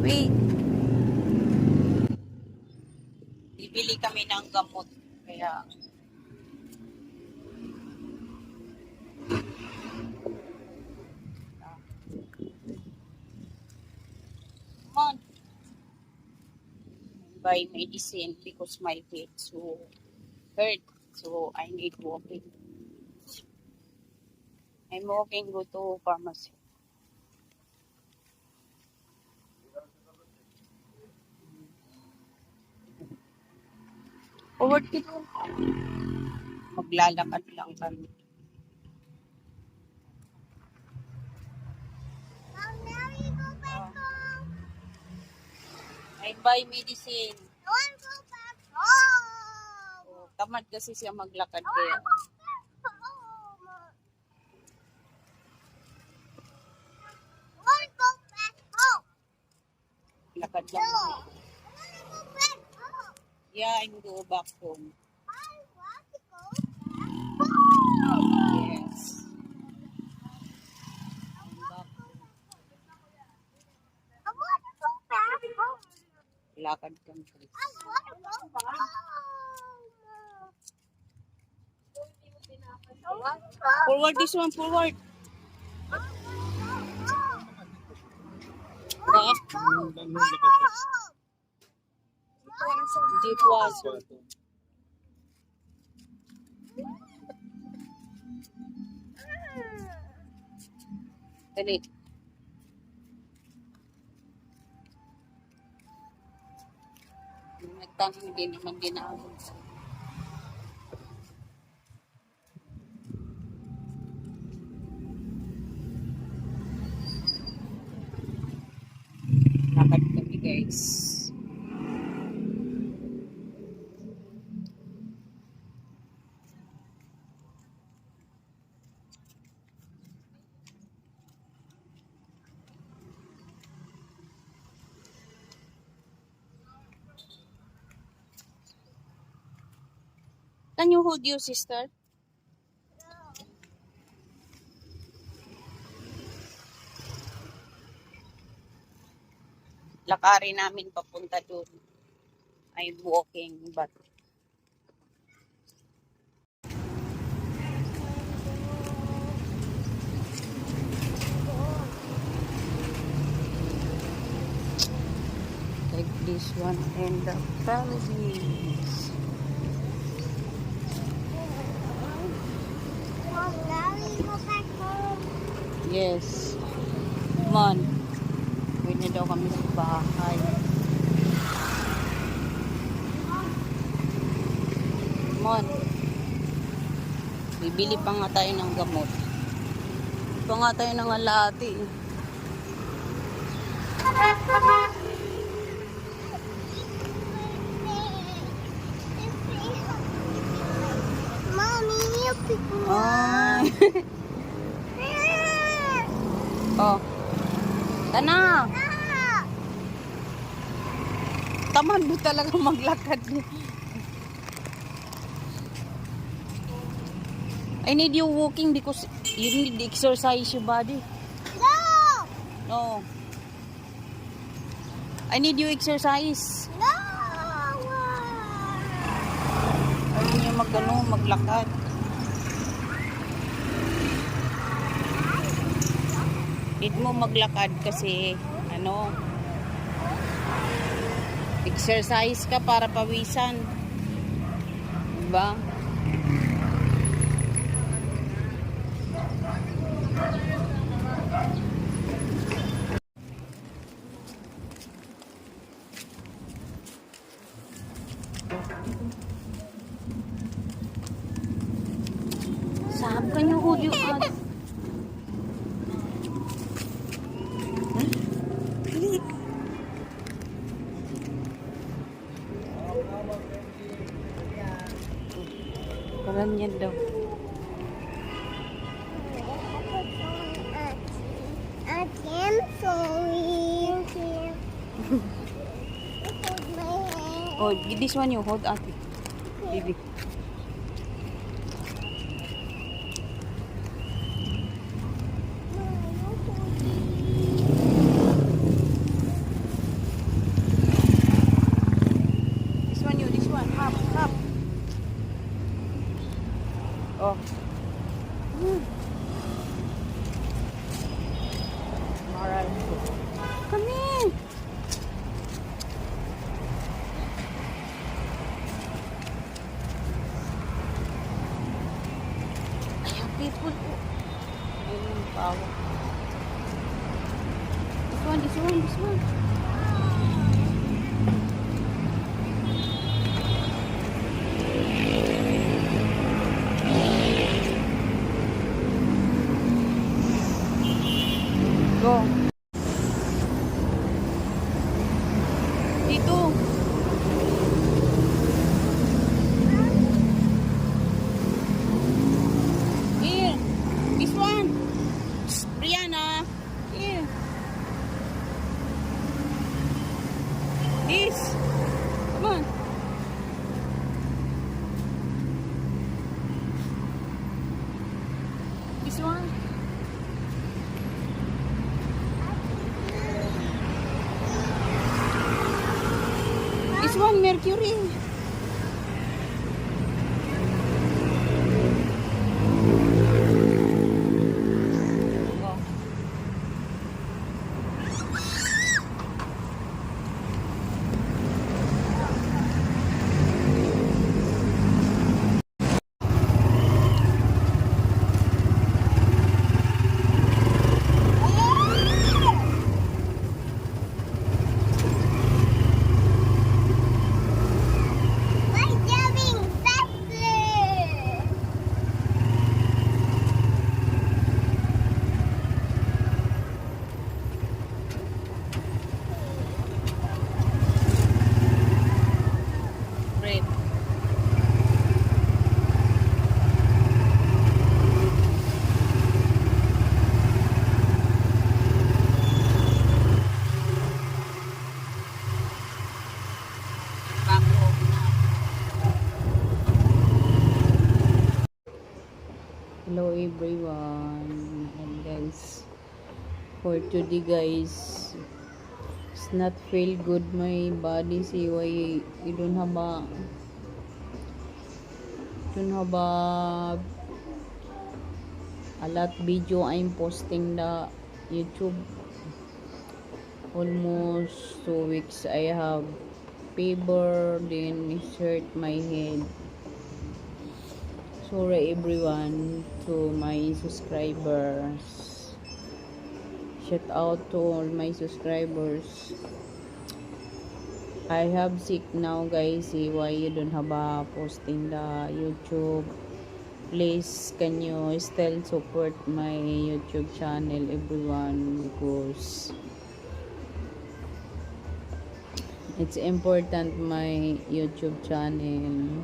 Wait. Bibili kami ng gamot. Kaya come on. Buy medicine because my head so hurt. So I need walking. I'm walking go to pharmacy. Forward dito. Maglalakad lang kami. I buy medicine. I want to go back home. Oh, tamad kasi siya maglakad I kaya. want to go back home. I want to go back home. Lakad No. lang. I want to go back home. Yeah, I'm go back home. I want to go back home. Yes. I'm back. I want to go back home. Lakad kami. I want to go back home. I want to go Forward this one, forward. home. Jeep was. Dali. Nagtanong din naman ginagawa. Lakad kami guys. Can you hold you, sister? Lakarin namin papunta doon. I'm walking, but like this one and the Philippines. Mom, now we go back home. Yes. Come on. Uwi na daw kami sa bahay. Come on. Bibili pa nga tayo ng gamot. Pa nga tayo ng alati. Mommy, you pick me Ay. up. Oh. Tana. Tamad mo talaga maglakad. I need you walking because you need to exercise your body. No! No. I need you exercise. No! Ayaw niya maglakad. Need mo maglakad kasi exercise ka para pawisan. Diba? Saan ka niyo hudyo ka? Parang yan daw. I'm sorry. Hold my hand. Oh, this one you hold, ate. Baby. This one, this one. Go. Dito. Here. This one. Brianna. Here. This. Come on. This one. This one, Mercury. Oh. Why jumping faster? Great. Backlog na. Hello everyone. And guys, for today guys, it's not feel good my body. See why you don't have a lot video I'm posting the YouTube. Almost 2 weeks I have fever, then it hurt my head. Sorry everyone to my subscribers. Shout out to all my subscribers. I have sick now guys. See why you don't have a posting the YouTube. Please can you still support my YouTube channel everyone, because it's important my YouTube channel.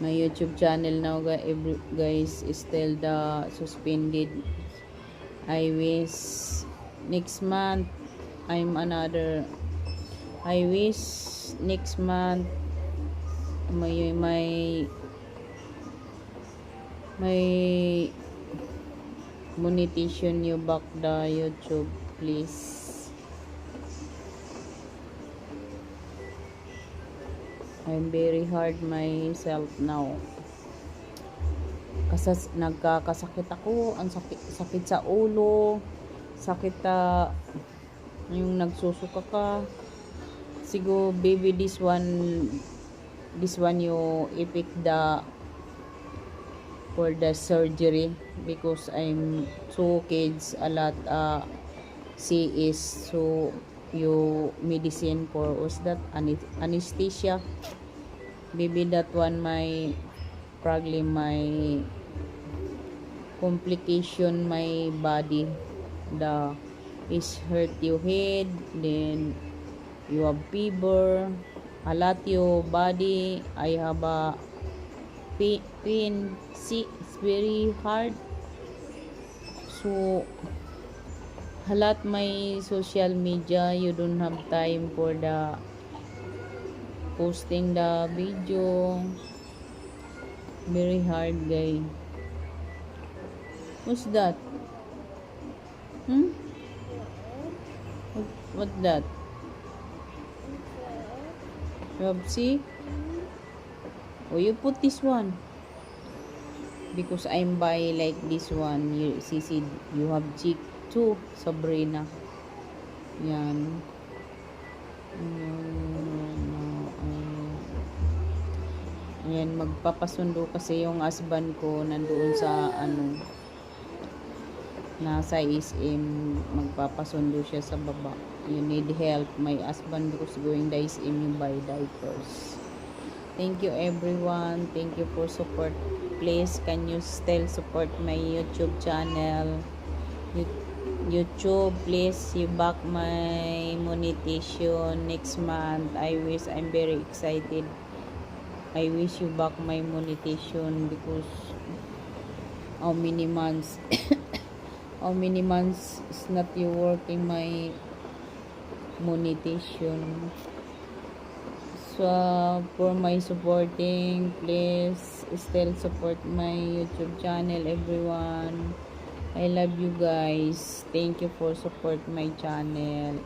My YouTube channel now guys is still the suspended. I wish next month I wish next month my monetization you back the YouTube, please. I'm very hard myself now. Kasi nagkakasakit ako, ang sakit sa ulo, sakit yung nagsusuka ka. Siguro baby this one you epic the for the surgery, because I'm 2 kids a lot CS, so you medicine for was that anesthesia baby, that one my problem, my complication my body, the is hurt your head, then you have fever a lot your body. I have a pain, see it's very hard. So halat my social media, you don't have time for the posting the video, very hard guys. What's that? What that? Robsy? Oh, you put this one because I'm buy like this one. You see you have cheek too, Sabrina. Yan. Ayan, magpapasundo kasi yung husband ko nandoon sa nasa SM, magpapasundo siya sa baba. You need help. My husband was going the SM yung buy diapers. Thank you everyone. Thank you for support. Please, can you still support my YouTube channel? YouTube, please, you back my monetization next month. I'm very excited. I wish you back my monetization because how many months how many months is not you working my monetization. So for my supporting, please still support my YouTube channel everyone. I love you guys. Thank you for support my channel.